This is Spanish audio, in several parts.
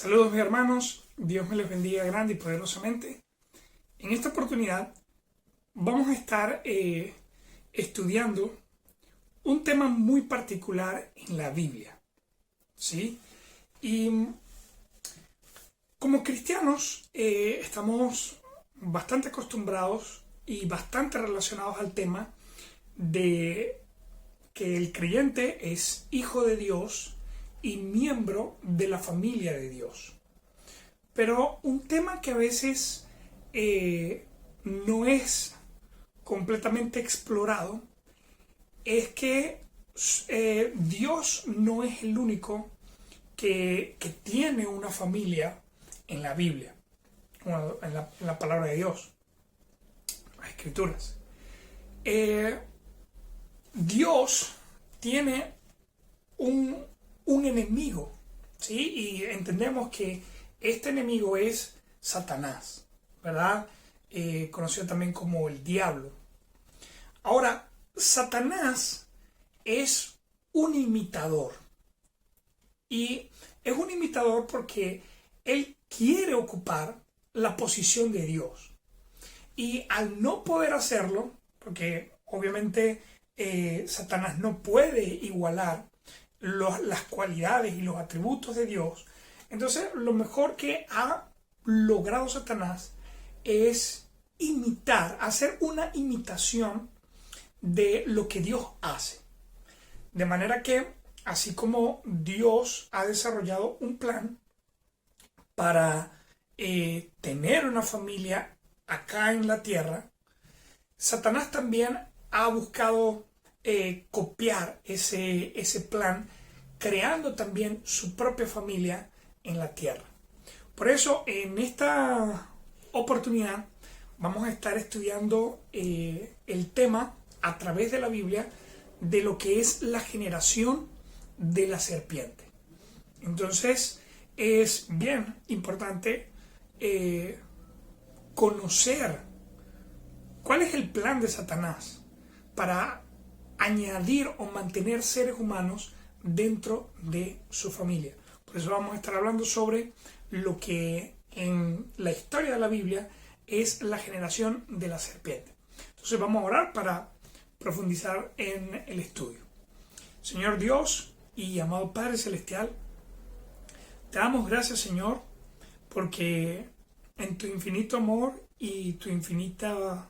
Saludos mis hermanos, Dios me les bendiga grande y poderosamente. En esta oportunidad vamos a estar estudiando un tema muy particular en la Biblia, ¿sí? Y como cristianos estamos bastante acostumbrados y bastante relacionados al tema de que el creyente es hijo de Dios y miembro de la familia de Dios. Pero un tema que a veces no es completamente explorado es que Dios no es el único que tiene una familia en la Biblia, en la palabra de Dios, las escrituras. Dios tiene un enemigo, ¿sí? Y entendemos que este enemigo es Satanás, ¿verdad? Conocido también como el diablo. Ahora, Satanás es un imitador. Y es un imitador porque él quiere ocupar la posición de Dios. Y al no poder hacerlo, porque obviamente Satanás no puede igualar las cualidades y los atributos de Dios, entonces lo mejor que ha logrado Satanás es imitar, hacer una imitación de lo que Dios hace. De manera que, así como Dios ha desarrollado un plan para tener una familia acá en la tierra, Satanás también ha buscado copiar ese plan, creando también su propia familia en la tierra. Por eso, en esta oportunidad, vamos a estar estudiando el tema a través de la Biblia de lo que es la generación de la serpiente. Entonces, es bien importante conocer cuál es el plan de Satanás para añadir o mantener seres humanos dentro de su familia. Por eso vamos a estar hablando sobre lo que en la historia de la Biblia es la generación de la serpiente. Entonces vamos a orar para profundizar en el estudio. Señor Dios y amado Padre Celestial, te damos gracias, Señor, porque en tu infinito amor y tu infinita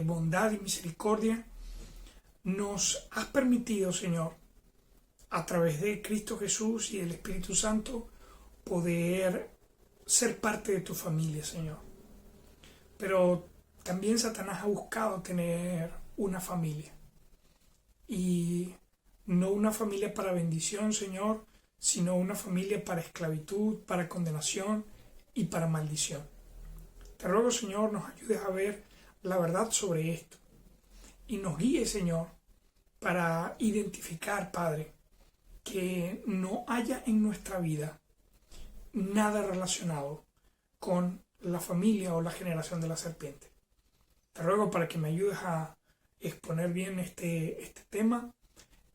bondad y misericordia nos has permitido, Señor, a través de Cristo Jesús y el Espíritu Santo, poder ser parte de tu familia, Señor. Pero también Satanás ha buscado tener una familia. Y no una familia para bendición, Señor, sino una familia para esclavitud, para condenación y para maldición. Te ruego, Señor, nos ayudes a ver la verdad sobre esto. Y nos guíe, Señor, para identificar, Padre, que no haya en nuestra vida nada relacionado con la familia o la generación de la serpiente. Te ruego para que me ayudes a exponer bien este tema.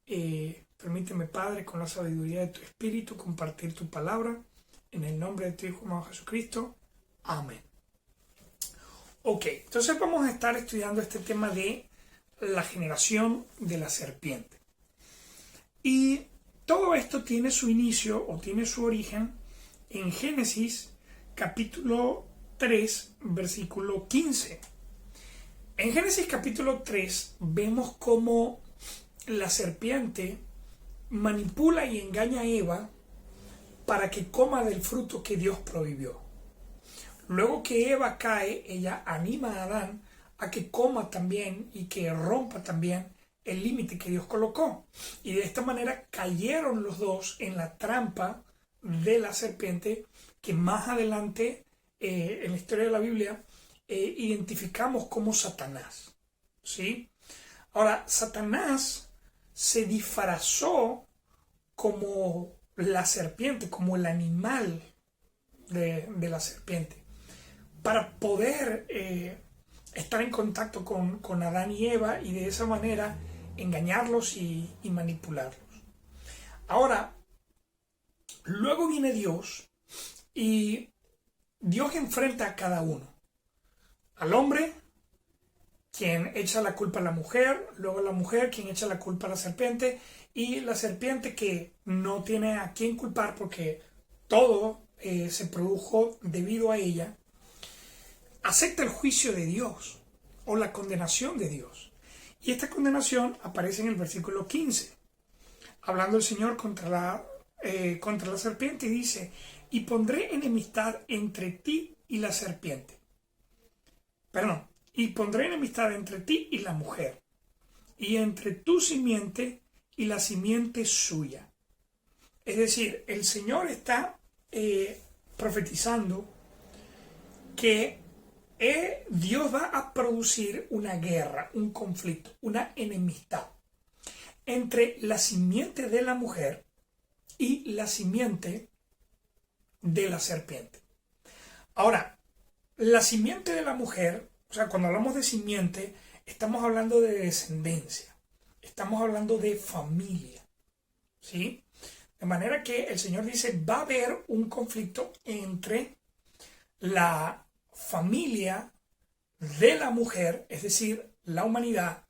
Permíteme, Padre, con la sabiduría de tu Espíritu, compartir tu palabra. En el nombre de tu Hijo amado Jesucristo. Amén. Ok, entonces vamos a estar estudiando este tema de la generación de la serpiente. Y todo esto tiene su inicio o tiene su origen en Génesis capítulo 3, versículo 15. En Génesis capítulo 3 vemos cómo la serpiente manipula y engaña a Eva para que coma del fruto que Dios prohibió. Luego que Eva cae, ella anima a Adán a que coma también y que rompa también el límite que Dios colocó. Y de esta manera cayeron los dos en la trampa de la serpiente, que más adelante en la historia de la Biblia identificamos como Satanás, ¿sí? Ahora, Satanás se disfrazó como la serpiente, como el animal de la serpiente, para poder estar en contacto con Adán y Eva y de esa manera engañarlos y manipularlos. Ahora, luego viene Dios Y Dios enfrenta a cada uno. Al hombre, quien echa la culpa a la mujer, luego la mujer, quien echa la culpa a la serpiente, y la serpiente que no tiene a quién culpar porque todo se produjo debido a ella, acepta el juicio de Dios o la condenación de Dios. Y esta condenación aparece en el versículo 15, hablando el Señor contra la serpiente, y dice: y pondré enemistad entre ti y la serpiente. Perdón, y pondré enemistad entre ti y la mujer, y entre tu simiente y la simiente suya. Es decir, el Señor está profetizando que Dios va a producir una guerra, un conflicto, una enemistad entre la simiente de la mujer y la simiente de la serpiente. Ahora, la simiente de la mujer, o sea, cuando hablamos de simiente, estamos hablando de descendencia, estamos hablando de familia, ¿sí? De manera que el Señor dice, va a haber un conflicto entre la familia de la mujer, es decir, la humanidad,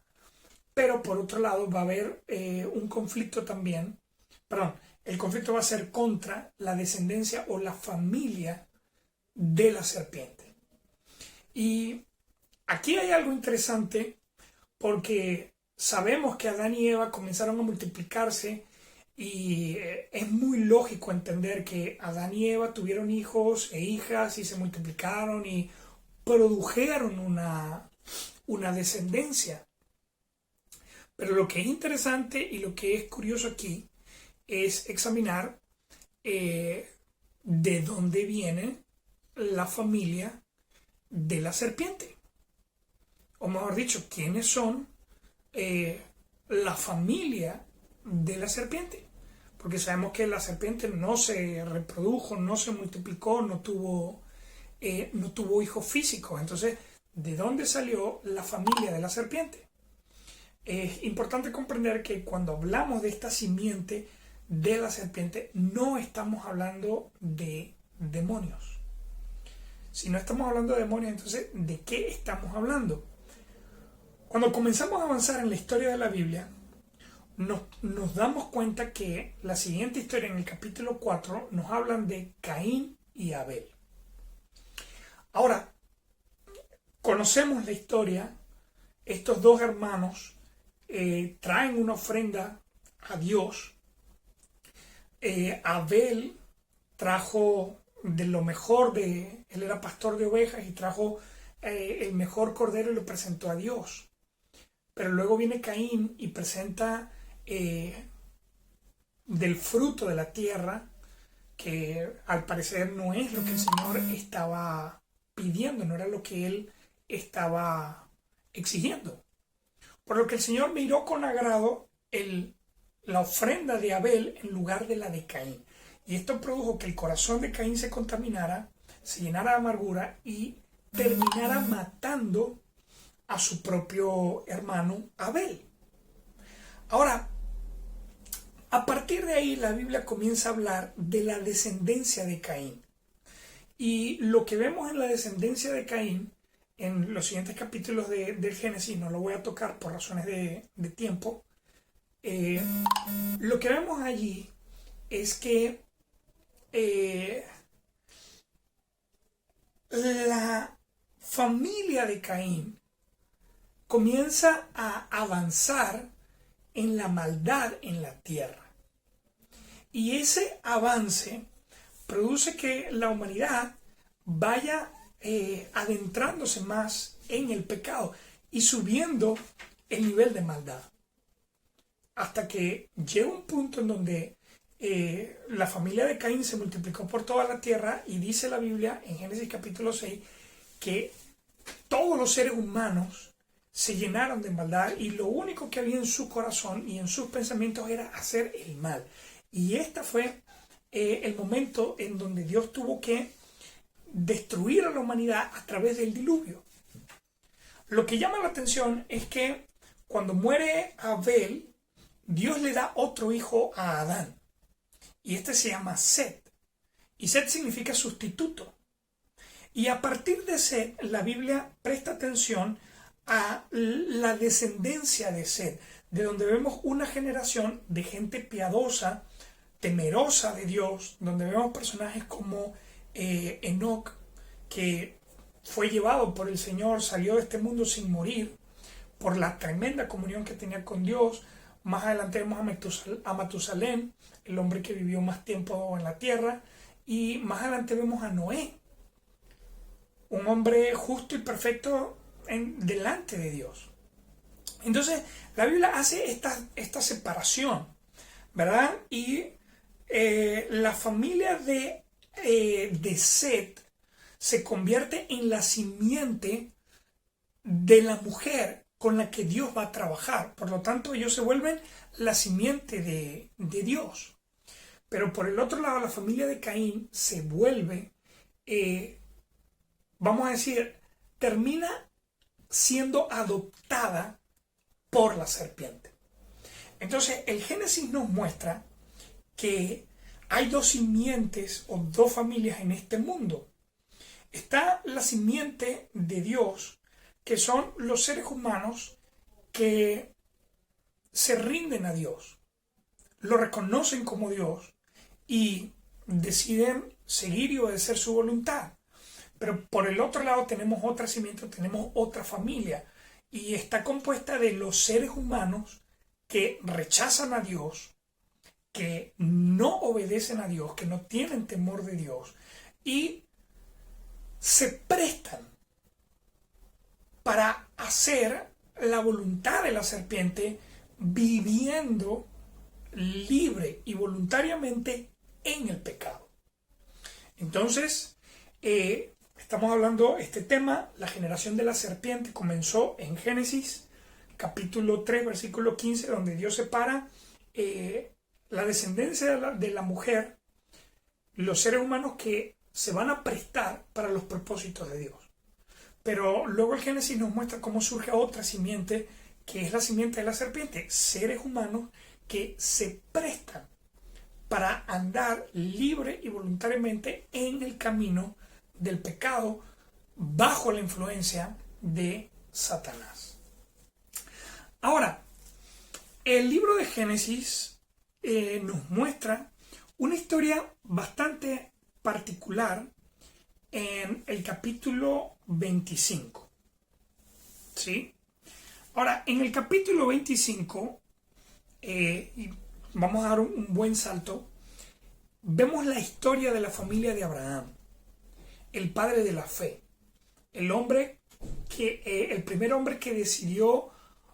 pero por otro lado va a haber un conflicto también, el conflicto va a ser contra la descendencia o la familia de la serpiente. Y aquí hay algo interesante porque sabemos que Adán y Eva comenzaron a multiplicarse y es muy lógico entender que Adán y Eva tuvieron hijos e hijas y se multiplicaron y produjeron una descendencia. Pero lo que es interesante y lo que es curioso aquí es examinar de dónde viene la familia de la serpiente. O mejor dicho, quiénes son la familia de la serpiente. Porque sabemos que la serpiente no se reprodujo, no se multiplicó, no tuvo hijos físicos. Entonces, ¿de dónde salió la familia de la serpiente? Es importante comprender que cuando hablamos de esta simiente de la serpiente, no estamos hablando de demonios. Si no estamos hablando de demonios, entonces, ¿de qué estamos hablando? Cuando comenzamos a avanzar en la historia de la Biblia, nos damos cuenta que la siguiente historia, en el capítulo 4, nos hablan de Caín y Abel. Ahora, conocemos la historia. Estos dos hermanos traen una ofrenda a Dios. Abel trajo de lo mejor él era pastor de ovejas y trajo el mejor cordero y lo presentó a Dios. Pero luego viene Caín y presenta del fruto de la tierra, que al parecer no es lo que el Señor estaba pidiendo, no era lo que él estaba exigiendo. Por lo que el Señor miró con agrado la ofrenda de Abel en lugar de la de Caín. Y esto produjo que el corazón de Caín se contaminara, se llenara de amargura y terminara matando a su propio hermano Abel. Ahora, a partir de ahí la Biblia comienza a hablar de la descendencia de Caín. Y lo que vemos en la descendencia de Caín, en los siguientes capítulos del Génesis, no lo voy a tocar por razones de tiempo, lo que vemos allí es que la familia de Caín comienza a avanzar en la maldad en la tierra. Y ese avance produce que la humanidad vaya adentrándose más en el pecado y subiendo el nivel de maldad. Hasta que llega un punto en donde la familia de Caín se multiplicó por toda la tierra y dice la Biblia en Génesis capítulo 6 que todos los seres humanos se llenaron de maldad y lo único que había en su corazón y en sus pensamientos era hacer el mal. Y este fue el momento en donde Dios tuvo que destruir a la humanidad a través del diluvio. Lo que llama la atención es que cuando muere Abel, Dios le da otro hijo a Adán. Y este se llama Set. Y Set significa sustituto. Y a partir de Set, la Biblia presta atención a la descendencia de Set, de donde vemos una generación de gente piadosa, temerosa de Dios, donde vemos personajes como Enoc, que fue llevado por el Señor, salió de este mundo sin morir, por la tremenda comunión que tenía con Dios. Más adelante vemos a Matusalén, el hombre que vivió más tiempo en la tierra, y más adelante vemos a Noé, un hombre justo y perfecto delante de Dios. Entonces, la Biblia hace esta separación, ¿verdad? Y la familia de Set se convierte en la simiente de la mujer con la que Dios va a trabajar. Por lo tanto, ellos se vuelven la simiente de Dios. Pero por el otro lado, la familia de Caín se vuelve, vamos a decir, termina siendo adoptada por la serpiente. Entonces, el Génesis nos muestra que hay dos simientes o dos familias en este mundo. Está la simiente de Dios, que son los seres humanos que se rinden a Dios, lo reconocen como Dios y deciden seguir y obedecer su voluntad. Pero por el otro lado tenemos otra simiente, tenemos otra familia, y está compuesta de los seres humanos que rechazan a Dios, que no obedecen a Dios, que no tienen temor de Dios y se prestan para hacer la voluntad de la serpiente, viviendo libre y voluntariamente en el pecado. Entonces, estamos hablando, este tema, la generación de la serpiente, comenzó en Génesis capítulo 3, versículo 15, donde Dios separa la descendencia de la mujer, los seres humanos que se van a prestar para los propósitos de Dios. Pero luego el Génesis nos muestra cómo surge otra simiente, que es la simiente de la serpiente, seres humanos que se prestan para andar libre y voluntariamente en el camino del pecado bajo la influencia de Satanás. Ahora, el libro de Génesis nos muestra una historia bastante particular en el capítulo 25. ¿Sí? Ahora, en el capítulo 25, vamos a dar un buen salto, vemos la historia de la familia de Abraham, el padre de la fe, el primer hombre que decidió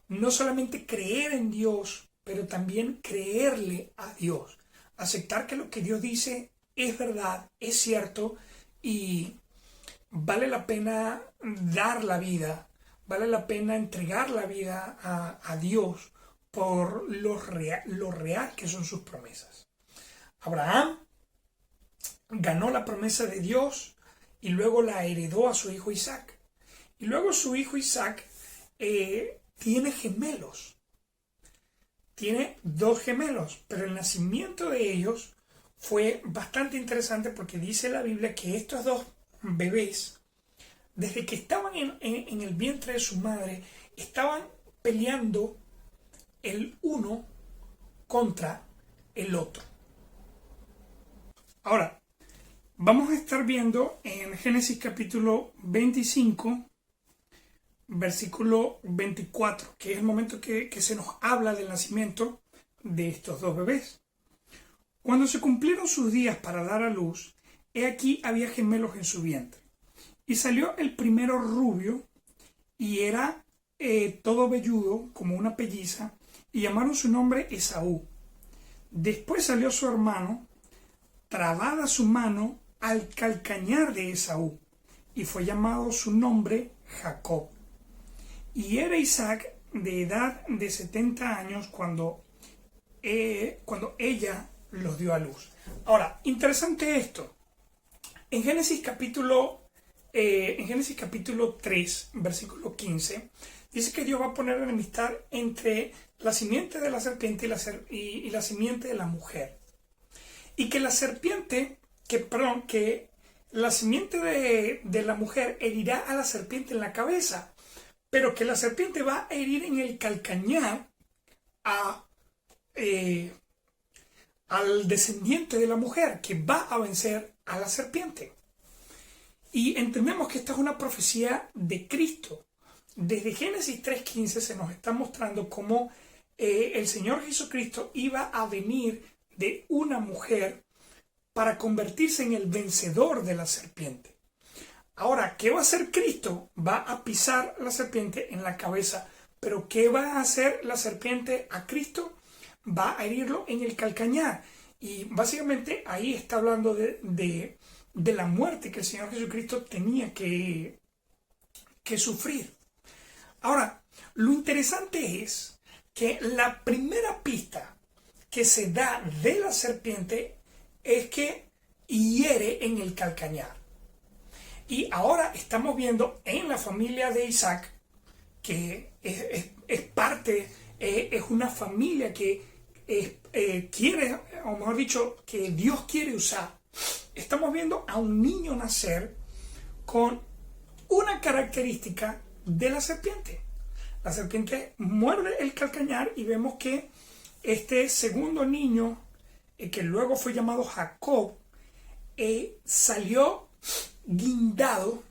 no solamente creer en Dios, pero también creerle a Dios, aceptar que lo que Dios dice es verdad, es cierto y vale la pena dar la vida, vale la pena entregar la vida a Dios por lo real que son sus promesas. Abraham ganó la promesa de Dios y luego la heredó a su hijo Isaac. Y luego su hijo Isaac tiene gemelos. Tiene dos gemelos, pero el nacimiento de ellos fue bastante interesante porque dice la Biblia que estos dos bebés, desde que estaban en el vientre de su madre, estaban peleando el uno contra el otro. Ahora, vamos a estar viendo en Génesis capítulo 25, versículo 24, que es el momento que se nos habla del nacimiento de estos dos bebés. Cuando se cumplieron sus días para dar a luz, he aquí había gemelos en su vientre. Y salió el primero rubio, y era todo velludo, como una pelliza, y llamaron su nombre Esaú. Después salió su hermano, trabada su mano al calcañar de Esaú, y fue llamado su nombre Jacob. Y era Isaac de edad de 70 años cuando ella los dio a luz. Ahora, interesante esto. En Génesis capítulo 3, versículo 15, dice que Dios va a poner enemistad entre la simiente de la serpiente y la simiente de la mujer. Y que la serpiente que la simiente de la mujer herirá a la serpiente en la cabeza, pero que la serpiente va a herir en el calcañar al descendiente de la mujer, que va a vencer a la serpiente. Y entendemos que esta es una profecía de Cristo. Desde Génesis 3:15 se nos está mostrando cómo el Señor Jesucristo iba a venir de una mujer para convertirse en el vencedor de la serpiente. Ahora, ¿qué va a hacer Cristo? Va a pisar la serpiente en la cabeza. ¿Pero qué va a hacer la serpiente a Cristo? Va a herirlo en el calcañar. Y básicamente ahí está hablando de la muerte que el Señor Jesucristo tenía que sufrir. Ahora, lo interesante es que la primera pista que se da de la serpiente es que hiere en el calcañar. Y ahora estamos viendo en la familia de Isaac, que es parte, es una familia que quiere, o mejor dicho, que Dios quiere usar. Estamos viendo a un niño nacer con una característica de la serpiente. La serpiente muerde el calcañar y vemos que este segundo niño, que luego fue llamado Jacob, salió guindado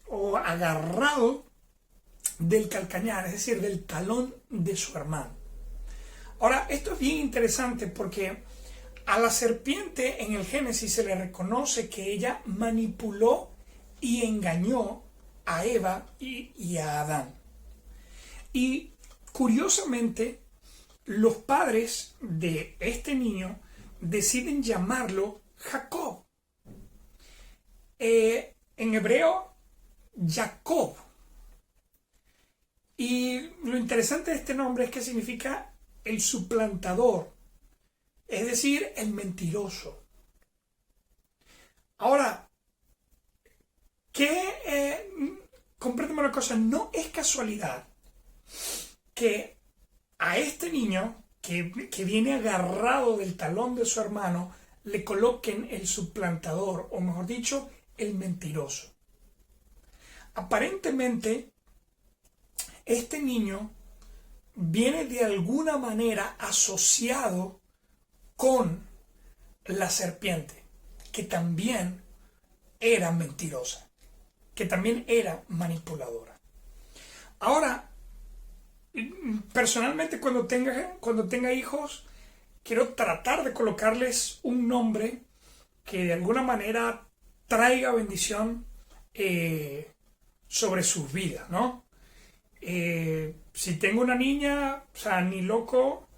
o agarrado del calcañar, es decir, del talón de su hermano. Ahora, esto es bien interesante porque a la serpiente en el Génesis se le reconoce que ella manipuló y engañó a Eva y a Adán. Y curiosamente, los padres de este niño deciden llamarlo Jacob. En hebreo, Jacob. Y lo interesante de este nombre es que significa el suplantador, es decir, el mentiroso. Ahora, compréndeme una cosa, no es casualidad que a este niño que viene agarrado del talón de su hermano le coloquen el suplantador, o mejor dicho, el mentiroso. Aparentemente, este niño viene de alguna manera asociado con la serpiente, que también era mentirosa, que también era manipuladora. Ahora, personalmente cuando tenga hijos, quiero tratar de colocarles un nombre que de alguna manera traiga bendición sobre sus vidas, ¿no? Si tengo una niña, o sea, ni loco,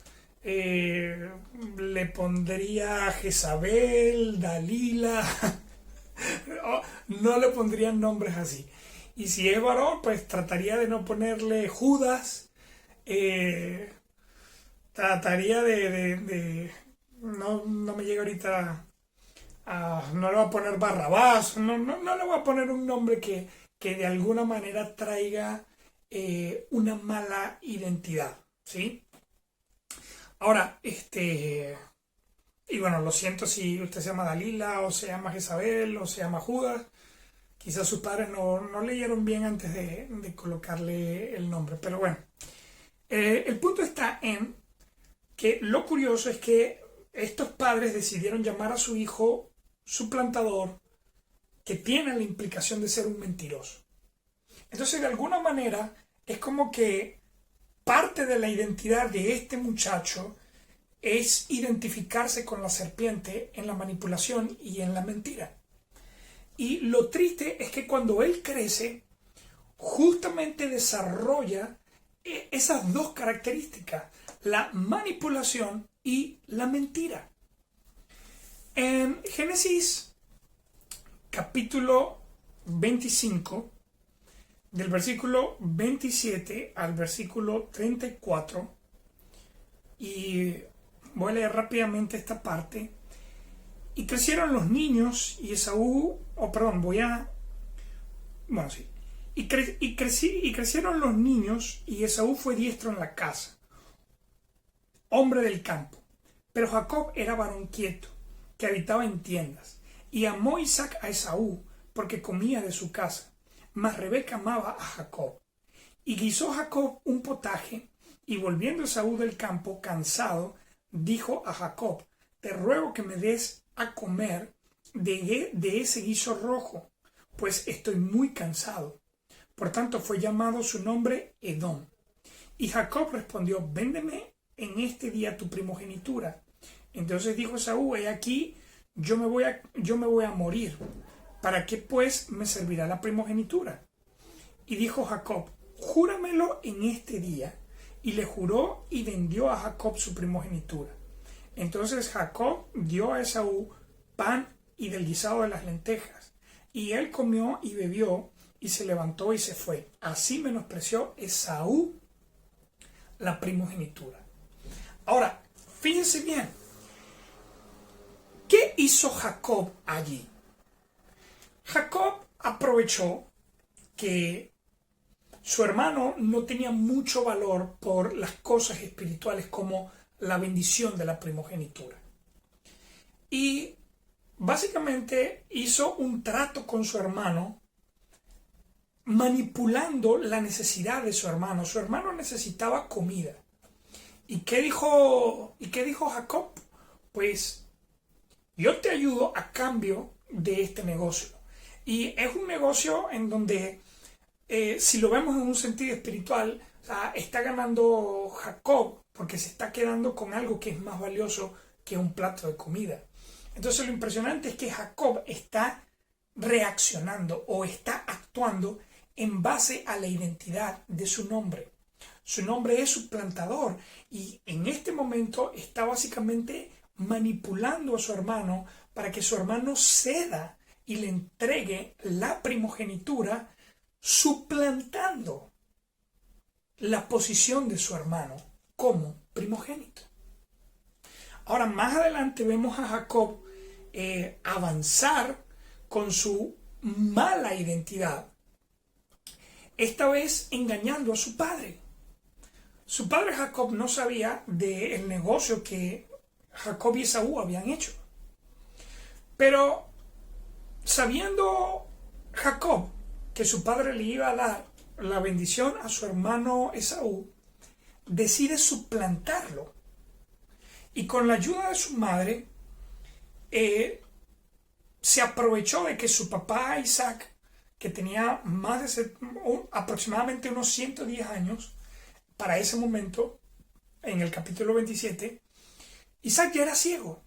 le pondría Jezabel, Dalila, no le pondrían nombres así. Y si es varón, pues trataría de no ponerle Judas, trataría no me llega ahorita, no le voy a poner Barrabás, no le voy a poner un nombre que de alguna manera traiga una mala identidad, ¿sí? Ahora, y bueno, lo siento si usted se llama Dalila, o se llama Jezabel, o se llama Judas. Quizás sus padres no leyeron bien antes de colocarle el nombre, pero bueno. El punto está en que lo curioso es que estos padres decidieron llamar a su hijo suplantador, que tiene la implicación de ser un mentiroso. Entonces, de alguna manera, es como que parte de la identidad de este muchacho es identificarse con la serpiente en la manipulación y en la mentira. Y lo triste es que cuando él crece, justamente desarrolla esas dos características, la manipulación y la mentira. En Génesis capítulo 25, del versículo 27 al versículo 34, y voy a leer rápidamente esta parte. Y crecieron los niños y Esaú, y crecieron los niños y Esaú fue diestro en la casa, hombre del campo, pero Jacob era varón quieto, que habitaba en tiendas, Y amó Isaac a Esaú, porque comía de su casa, mas Rebeca amaba a Jacob. Y guisó Jacob un potaje, y volviendo Esaú del campo, cansado, dijo a Jacob: te ruego que me des a comer de ese guiso rojo, pues estoy muy cansado. Por tanto fue llamado su nombre Edom. Y Jacob respondió: véndeme en este día tu primogenitura. Entonces dijo Esaú: he aquí, yo me voy a morir. ¿Para qué pues me servirá la primogenitura? Y dijo Jacob: júramelo en este día. Y le juró y vendió a Jacob su primogenitura. Entonces Jacob dio a Esaú pan y del guisado de las lentejas. Y él comió y bebió, y se levantó y se fue. Así menospreció Esaú la primogenitura. Ahora, fíjense bien. ¿Qué hizo Jacob allí? Jacob aprovechó que su hermano no tenía mucho valor por las cosas espirituales como la bendición de la primogenitura. Y básicamente hizo un trato con su hermano, manipulando la necesidad de su hermano. Su hermano necesitaba comida. ¿Y qué dijo Jacob? Pues yo te ayudo a cambio de este negocio. Y es un negocio en donde, si lo vemos en un sentido espiritual, o sea, está ganando Jacob porque se está quedando con algo que es más valioso que un plato de comida. Entonces lo impresionante es que Jacob está reaccionando o está actuando en base a la identidad de su nombre. Su nombre es suplantador y en este momento está básicamente manipulando a su hermano para que su hermano ceda y le entregue la primogenitura, suplantando la posición de su hermano como primogénito. Ahora, más adelante vemos a Jacob avanzar con su mala identidad, esta vez engañando a su padre. Su padre Jacob no sabía del negocio que Jacob y Esaú habían hecho. Pero sabiendo Jacob que su padre le iba a dar la bendición a su hermano Esaú, decide suplantarlo. Y con la ayuda de su madre, se aprovechó de que su papá Isaac, que tenía aproximadamente unos 110 años, para ese momento, en el capítulo 27, Isaac ya era ciego.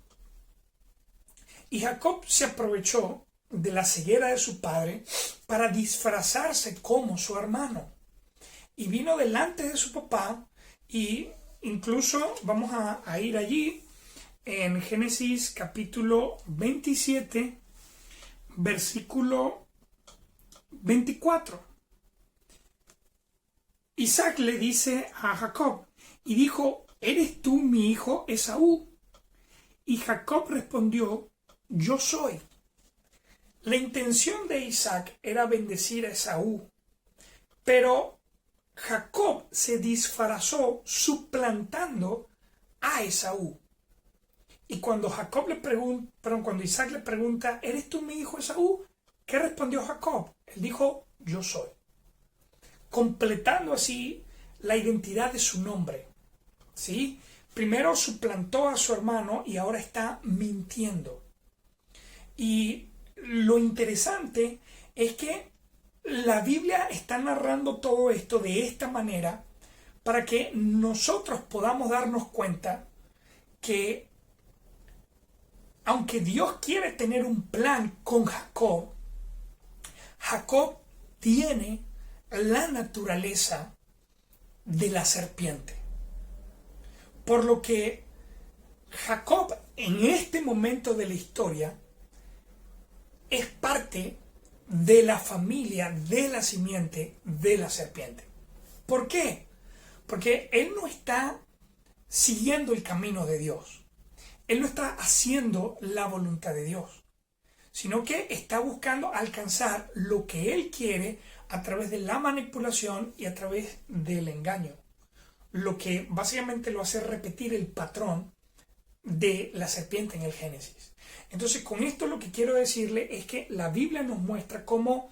Y Jacob se aprovechó de la ceguera de su padre para disfrazarse como su hermano. Y vino delante de su papá y incluso vamos a ir allí en Génesis capítulo 27, versículo 24. Isaac le dice a Jacob y dijo: ¿eres tú mi hijo Esaú? Y Jacob respondió: yo soy. La intención de Isaac era bendecir a Esaú, pero Jacob se disfrazó suplantando a Esaú. Y cuando Isaac le pregunta: ¿eres tú mi hijo Esaú? ¿Qué respondió Jacob? Él dijo: yo soy. Completando así la identidad de su nombre. ¿Sí? Primero suplantó a su hermano y ahora está mintiendo. Y lo interesante es que la Biblia está narrando todo esto de esta manera para que nosotros podamos darnos cuenta que aunque Dios quiere tener un plan con Jacob, Jacob tiene la naturaleza de la serpiente. Por lo que Jacob en este momento de la historia es parte de la familia, de la simiente de la serpiente. ¿Por qué? Porque él no está siguiendo el camino de Dios. Él no está haciendo la voluntad de Dios, sino que está buscando alcanzar lo que él quiere a través de la manipulación y a través del engaño. Lo que básicamente lo hace repetir el patrón de la serpiente en el Génesis. Entonces, con esto lo que quiero decirle es que la Biblia nos muestra cómo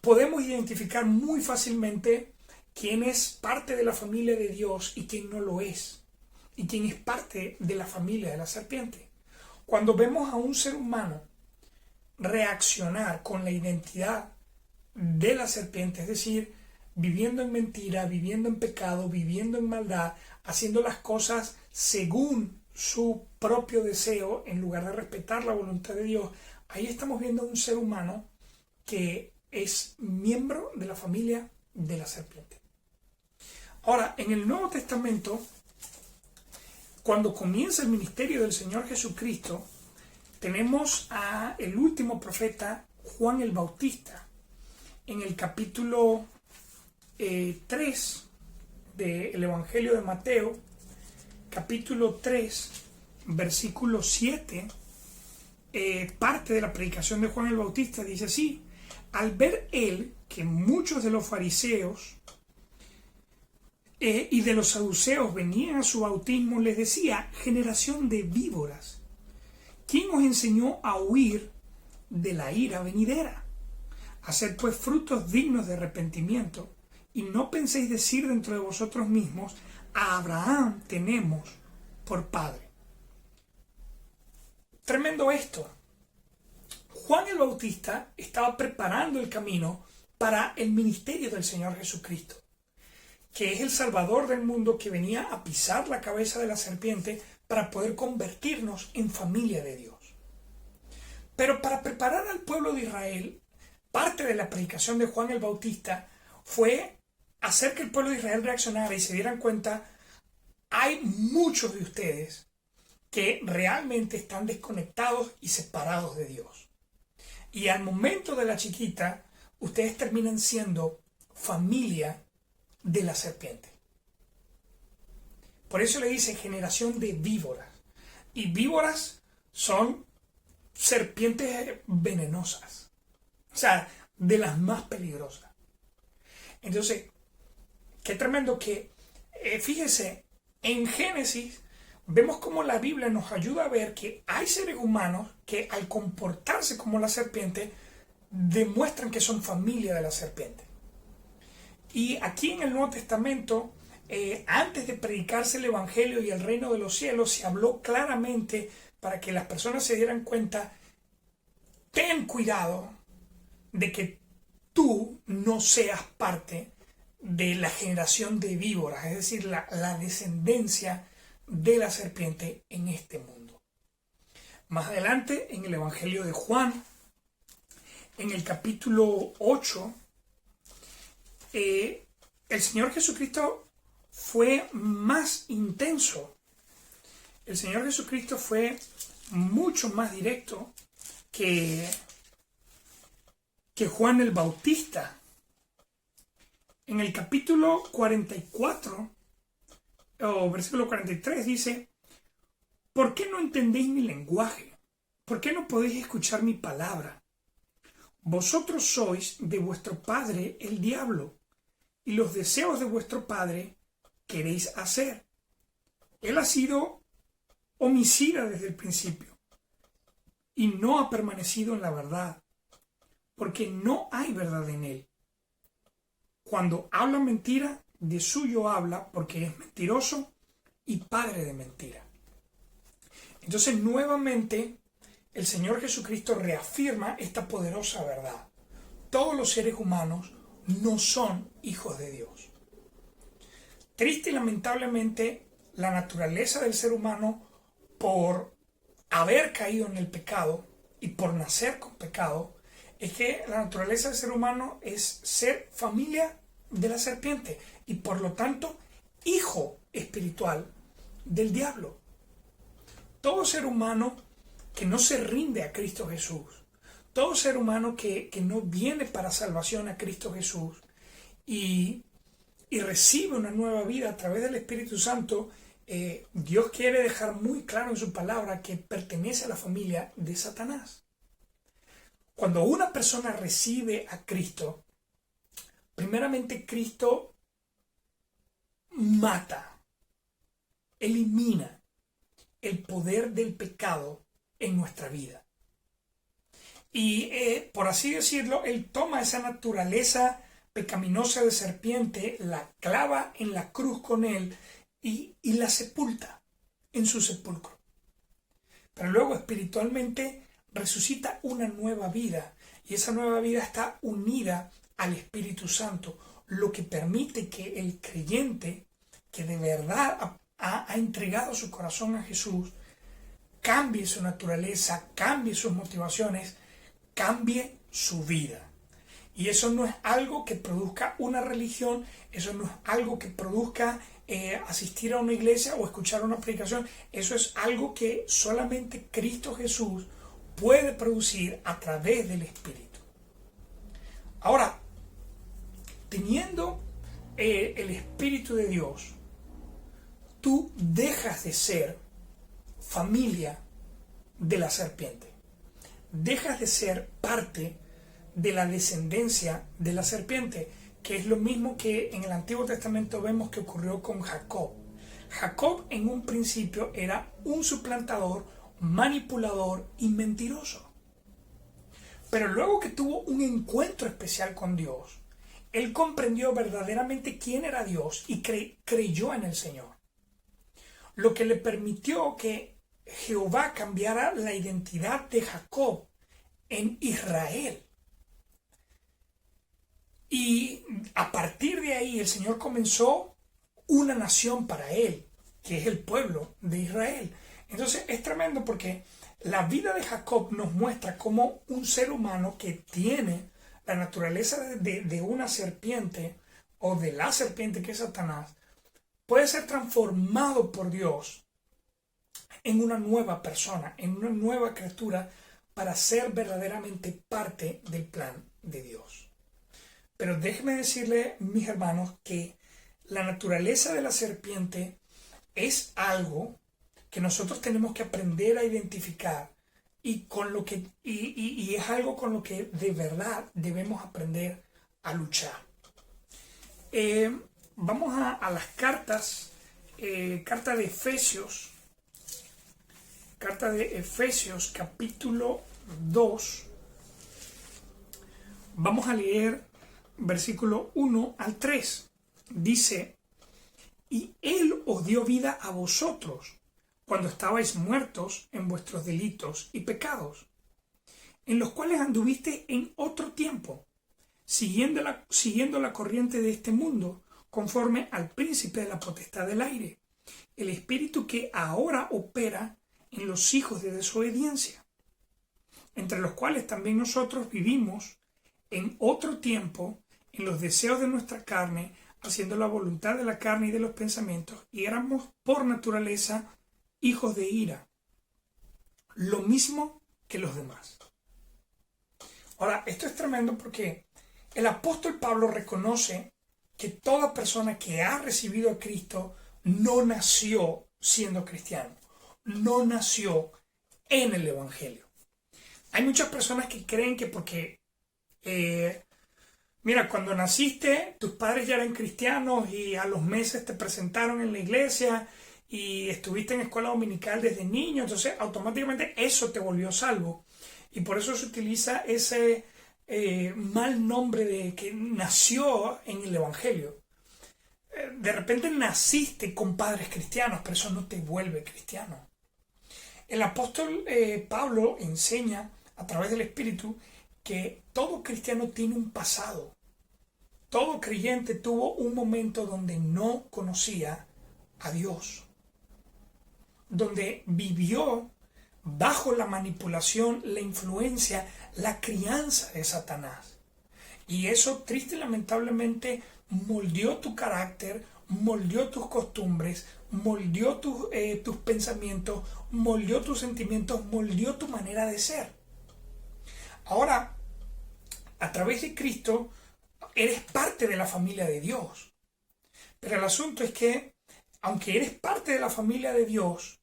podemos identificar muy fácilmente quién es parte de la familia de Dios y quién no lo es, y quién es parte de la familia de la serpiente. Cuando vemos a un ser humano reaccionar con la identidad de la serpiente, es decir, viviendo en mentira, viviendo en pecado, viviendo en maldad, haciendo las cosas según su propio deseo en lugar de respetar la voluntad de Dios, ahí estamos viendo a un ser humano que es miembro de la familia de la serpiente. Ahora, en el Nuevo Testamento, cuando comienza el ministerio del Señor Jesucristo, tenemos a el último profeta, Juan el Bautista, en el capítulo 3 del Evangelio de Mateo, capítulo 3, versículo 7, parte de la predicación de Juan el Bautista dice así: al ver él que muchos de los fariseos y de los saduceos venían a su bautismo, les decía: generación de víboras, ¿quién os enseñó a huir de la ira venidera? Haced pues frutos dignos de arrepentimiento, y no penséis decir dentro de vosotros mismos: a Abraham tenemos por padre. Tremendo esto. Juan el Bautista estaba preparando el camino para el ministerio del Señor Jesucristo, que es el Salvador del mundo, que venía a pisar la cabeza de la serpiente para poder convertirnos en familia de Dios. Pero para preparar al pueblo de Israel, parte de la predicación de Juan el Bautista fue hacer que el pueblo de Israel reaccionara y se dieran cuenta: hay muchos de ustedes que realmente están desconectados y separados de Dios. Y al momento de la chiquita, ustedes terminan siendo familia de la serpiente. Por eso le dice generación de víboras. Y víboras son serpientes venenosas. O sea, de las más peligrosas. Entonces, qué tremendo que, fíjese, en Génesis vemos cómo la Biblia nos ayuda a ver que hay seres humanos que al comportarse como la serpiente demuestran que son familia de la serpiente. Y aquí en el Nuevo Testamento, antes de predicarse el Evangelio y el reino de los cielos, se habló claramente para que las personas se dieran cuenta: ten cuidado de que tú no seas parte de la generación de víboras, es decir, la descendencia de la serpiente en este mundo. Más adelante, en el Evangelio de Juan, en el capítulo 8, el Señor Jesucristo fue más intenso. El Señor Jesucristo fue mucho más directo que Juan el Bautista. En el capítulo 44, o versículo 43, dice: ¿por qué no entendéis mi lenguaje? ¿Por qué no podéis escuchar mi palabra? Vosotros sois de vuestro padre el diablo, y los deseos de vuestro padre queréis hacer. Él ha sido homicida desde el principio, y no ha permanecido en la verdad, porque no hay verdad en él. Cuando habla mentira, de suyo habla, porque es mentiroso y padre de mentira. Entonces, nuevamente, el Señor Jesucristo reafirma esta poderosa verdad: todos los seres humanos no son hijos de Dios. Triste y lamentablemente, la naturaleza del ser humano, por haber caído en el pecado y por nacer con pecado, es que la naturaleza del ser humano es ser familia de la serpiente y por lo tanto hijo espiritual del diablo. Todo ser humano que no se rinde a Cristo Jesús, todo ser humano que no viene para salvación a Cristo Jesús y recibe una nueva vida a través del Espíritu Santo, Dios quiere dejar muy claro en su palabra que pertenece a la familia de Satanás. Cuando una persona recibe a Cristo, primeramente Cristo mata, elimina el poder del pecado en nuestra vida. Y por así decirlo, Él toma esa naturaleza pecaminosa de serpiente, la clava en la cruz con Él y la sepulta en su sepulcro. Pero luego espiritualmente resucita una nueva vida, y esa nueva vida está unida al Espíritu Santo, lo que permite que el creyente que de verdad ha entregado su corazón a Jesús cambie su naturaleza, cambie sus motivaciones, cambie su vida. Y eso no es algo que produzca una religión, eso no es algo que produzca asistir a una iglesia o escuchar una predicación. Eso es algo que solamente Cristo Jesús puede producir a través del Espíritu. Ahora, teniendo el Espíritu de Dios, tú dejas de ser familia de la serpiente. Dejas de ser parte de la descendencia de la serpiente, que es lo mismo que en el Antiguo Testamento vemos que ocurrió con Jacob. Jacob en un principio era un suplantador, manipulador y mentiroso. Pero luego que tuvo un encuentro especial con Dios, él comprendió verdaderamente quién era Dios y creyó en el Señor. Lo que le permitió que Jehová cambiara la identidad de Jacob en Israel. Y a partir de ahí el Señor comenzó una nación para él, que es el pueblo de Israel. Entonces es tremendo porque la vida de Jacob nos muestra cómo un ser humano que tiene la naturaleza de una serpiente o de la serpiente que es Satanás puede ser transformado por Dios en una nueva persona, en una nueva criatura para ser verdaderamente parte del plan de Dios. Pero déjenme decirle, mis hermanos, que la naturaleza de la serpiente es algo que nosotros tenemos que aprender a identificar y es algo con lo que de verdad debemos aprender a luchar. Vamos a las cartas, carta de Efesios capítulo 2. Vamos a leer versículo 1 al 3. Dice: y Él os dio vida a vosotros cuando estabais muertos en vuestros delitos y pecados, en los cuales anduviste en otro tiempo, siguiendo la corriente de este mundo, conforme al príncipe de la potestad del aire, el espíritu que ahora opera en los hijos de desobediencia, entre los cuales también nosotros vivimos en otro tiempo en los deseos de nuestra carne, haciendo la voluntad de la carne y de los pensamientos, y éramos por naturaleza hijos de ira, lo mismo que los demás. Ahora, esto es tremendo porque el apóstol Pablo reconoce que toda persona que ha recibido a Cristo no nació siendo cristiano, no nació en el Evangelio. Hay muchas personas que creen que porque mira, cuando naciste, tus padres ya eran cristianos y a los meses te presentaron en la iglesia y estuviste en escuela dominical desde niño, entonces automáticamente eso te volvió salvo. Y por eso se utiliza ese mal nombre de que nació en el Evangelio. De repente naciste con padres cristianos, pero eso no te vuelve cristiano. El apóstol Pablo enseña a través del Espíritu que todo cristiano tiene un pasado. Todo creyente tuvo un momento donde no conocía a Dios, donde vivió bajo la manipulación, la influencia, la crianza de Satanás. Y eso triste y lamentablemente moldeó tu carácter, moldeó tus costumbres, moldeó tus pensamientos, moldeó tus sentimientos, moldeó tu manera de ser. Ahora, a través de Cristo, eres parte de la familia de Dios. Pero el asunto es que, aunque eres parte de la familia de Dios,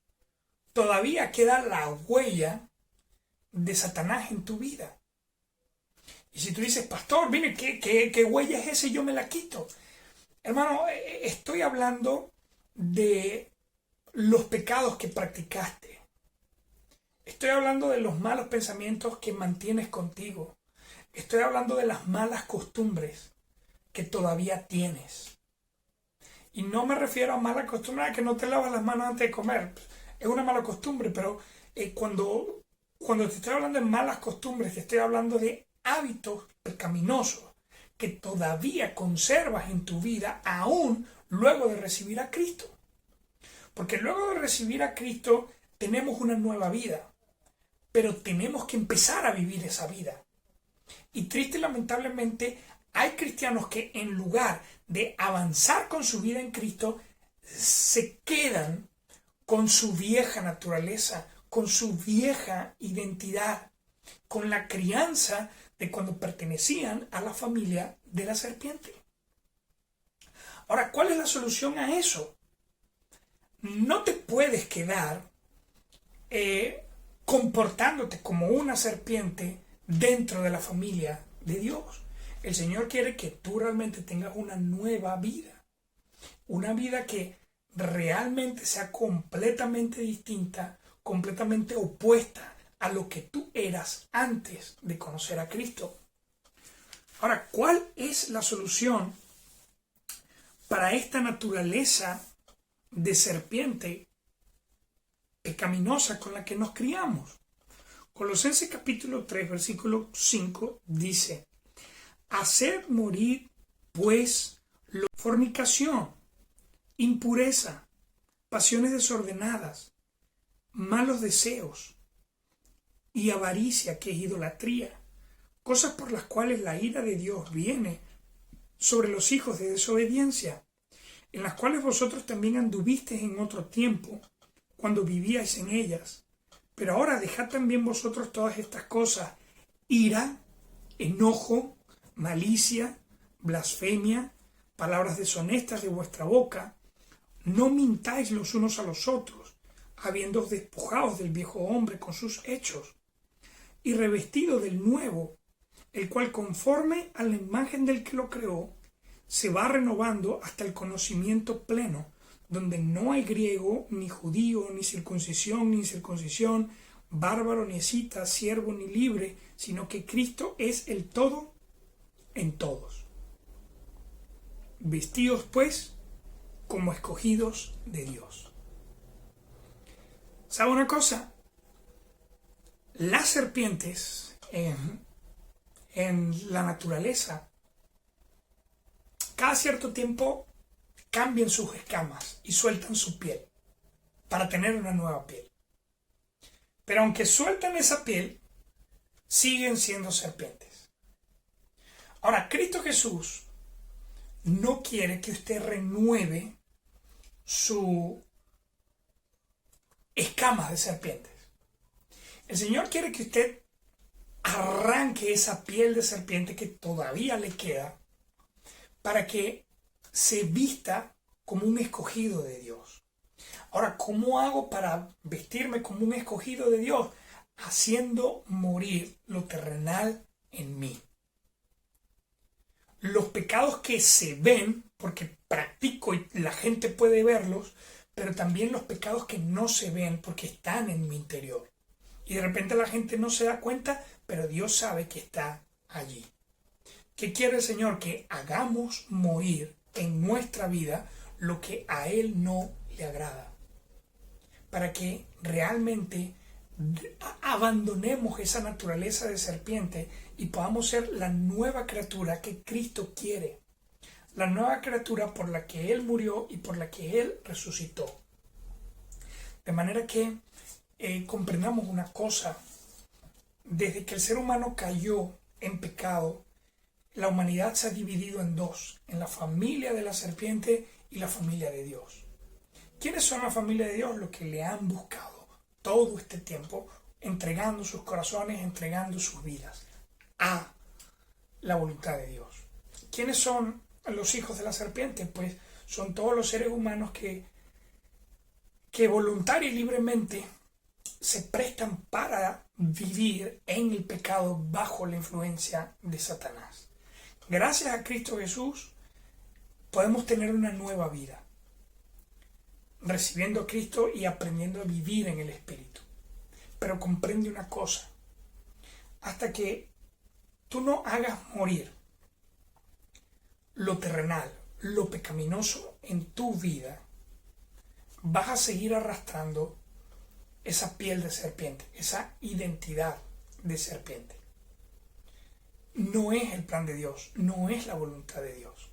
todavía queda la huella de Satanás en tu vida. Y si tú dices, pastor, mire, ¿qué huella es esa y yo me la quito? Hermano, estoy hablando de los pecados que practicaste. Estoy hablando de los malos pensamientos que mantienes contigo. Estoy hablando de las malas costumbres que todavía tienes. Y no me refiero a mala costumbre a que no te lavas las manos antes de comer. Es una mala costumbre, pero cuando te estoy hablando de malas costumbres, te estoy hablando de hábitos pecaminosos que todavía conservas en tu vida aún luego de recibir a Cristo. Porque luego de recibir a Cristo tenemos una nueva vida, pero tenemos que empezar a vivir esa vida. Y triste y lamentablemente hay cristianos que en lugar de avanzar con su vida en Cristo, se quedan con su vieja naturaleza, con su vieja identidad, con la crianza de cuando pertenecían a la familia de la serpiente. Ahora, ¿cuál es la solución a eso? No te puedes quedar comportándote como una serpiente dentro de la familia de Dios. El Señor quiere que tú realmente tengas una nueva vida. Una vida que realmente sea completamente distinta, completamente opuesta a lo que tú eras antes de conocer a Cristo. Ahora, ¿cuál es la solución para esta naturaleza de serpiente pecaminosa con la que nos criamos? Colosenses capítulo 3, versículo 5 dice: haced morir, pues, la fornicación, impureza, pasiones desordenadas, malos deseos y avaricia, que es idolatría, cosas por las cuales la ira de Dios viene sobre los hijos de desobediencia, en las cuales vosotros también anduvisteis en otro tiempo, cuando vivíais en ellas. Pero ahora dejad también vosotros todas estas cosas: ira, enojo, malicia, blasfemia, palabras deshonestas de vuestra boca. No mintáis los unos a los otros, habiéndoos despojados del viejo hombre con sus hechos, y revestido del nuevo, el cual, conforme a la imagen del que lo creó, se va renovando hasta el conocimiento pleno, donde no hay griego, ni judío, ni circuncisión, ni incircuncisión, bárbaro, ni escita, siervo, ni libre, sino que Cristo es el todo en todos. Vestidos, pues, como escogidos de Dios. ¿Sabe una cosa? Las serpientes en la naturaleza, cada cierto tiempo cambian sus escamas y sueltan su piel para tener una nueva piel. Pero aunque sueltan esa piel, siguen siendo serpientes. Ahora, Cristo Jesús no quiere que usted renueve su escamas de serpientes. El Señor quiere que usted arranque esa piel de serpiente que todavía le queda, para que se vista como un escogido de Dios. Ahora, ¿cómo hago para vestirme como un escogido de Dios? Haciendo morir lo terrenal en mí. Los pecados que se ven, porque practico y la gente puede verlos, pero también los pecados que no se ven porque están en mi interior. Y de repente la gente no se da cuenta, pero Dios sabe que está allí. ¿Qué quiere el Señor? Que hagamos morir en nuestra vida lo que a Él no le agrada. Para que realmente abandonemos esa naturaleza de serpiente y podamos ser la nueva criatura que Cristo quiere. La nueva criatura por la que Él murió y por la que Él resucitó. De manera que comprendamos una cosa. Desde que el ser humano cayó en pecado, la humanidad se ha dividido en dos, en la familia de la serpiente y la familia de Dios. ¿Quiénes son la familia de Dios? Los que le han buscado todo este tiempo, entregando sus corazones, entregando sus vidas a la voluntad de Dios. ¿Quiénes son los hijos de la serpiente? Pues son todos los seres humanos que voluntaria y libremente se prestan para vivir en el pecado bajo la influencia de Satanás. Gracias a Cristo Jesús podemos tener una nueva vida. recibiendo a Cristo y aprendiendo a vivir en el Espíritu. Pero comprende una cosa, hasta que tú no hagas morir lo terrenal, lo pecaminoso en tu vida, vas a seguir arrastrando esa piel de serpiente, esa identidad de serpiente. No es el plan de Dios, no es la voluntad de Dios.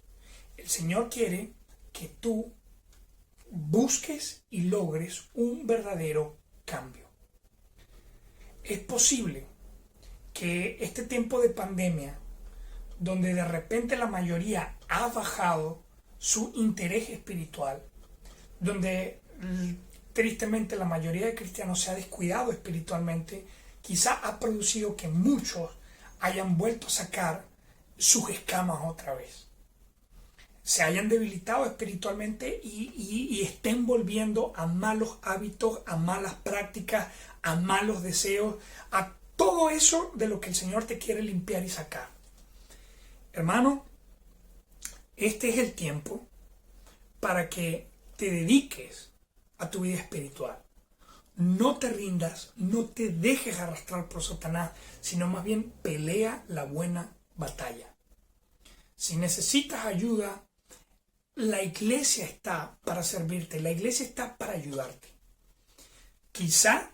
El Señor quiere que tú busques y logres un verdadero cambio. Es posible que este tiempo de pandemia, donde de repente la mayoría ha bajado su interés espiritual, donde tristemente la mayoría de cristianos se ha descuidado espiritualmente, quizá ha producido que muchos hayan vuelto a sacar sus escamas otra vez, se hayan debilitado espiritualmente y estén volviendo a malos hábitos, a malas prácticas, a malos deseos, a todo eso de lo que el Señor te quiere limpiar y sacar. Hermano, este es el tiempo para que te dediques a tu vida espiritual. No te rindas, no te dejes arrastrar por Satanás, sino más bien pelea la buena batalla. Si necesitas ayuda, la iglesia está para servirte, la iglesia está para ayudarte. Quizá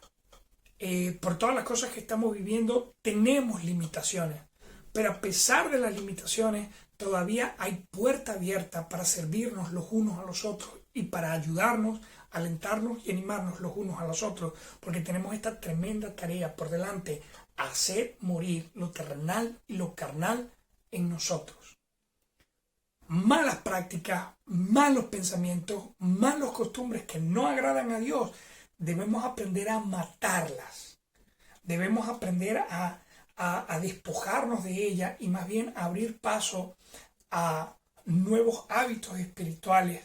por todas las cosas que estamos viviendo tenemos limitaciones, pero a pesar de las limitaciones todavía hay puerta abierta para servirnos los unos a los otros y para ayudarnos, alentarnos y animarnos los unos a los otros, porque tenemos esta tremenda tarea por delante: hacer morir lo terrenal y lo carnal en nosotros. Malas prácticas, malos pensamientos, malas costumbres que no agradan a Dios, debemos aprender a matarlas. Debemos aprender a despojarnos de ellas y más bien abrir paso a nuevos hábitos espirituales,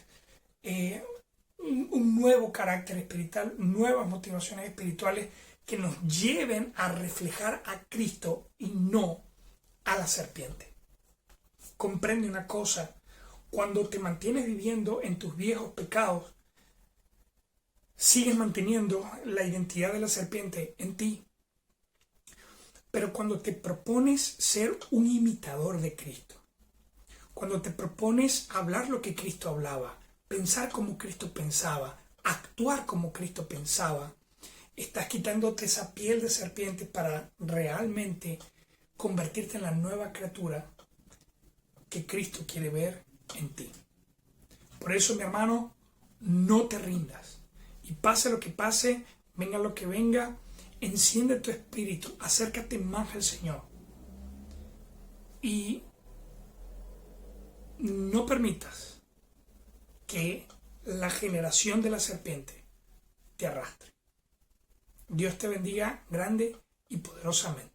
un nuevo carácter espiritual, nuevas motivaciones espirituales que nos lleven a reflejar a Cristo y no a la serpiente. Comprende una cosa: cuando te mantienes viviendo en tus viejos pecados, sigues manteniendo la identidad de la serpiente en ti. Pero cuando te propones ser un imitador de Cristo, cuando te propones hablar lo que Cristo hablaba, pensar como Cristo pensaba, actuar como Cristo pensaba, estás quitándote esa piel de serpiente para realmente convertirte en la nueva criatura que Cristo quiere ver en ti. Por eso, mi hermano, no te rindas. Y pase lo que pase, venga lo que venga, enciende tu espíritu, acércate más al Señor. Y no permitas que la generación de la serpiente te arrastre. Dios te bendiga grande y poderosamente.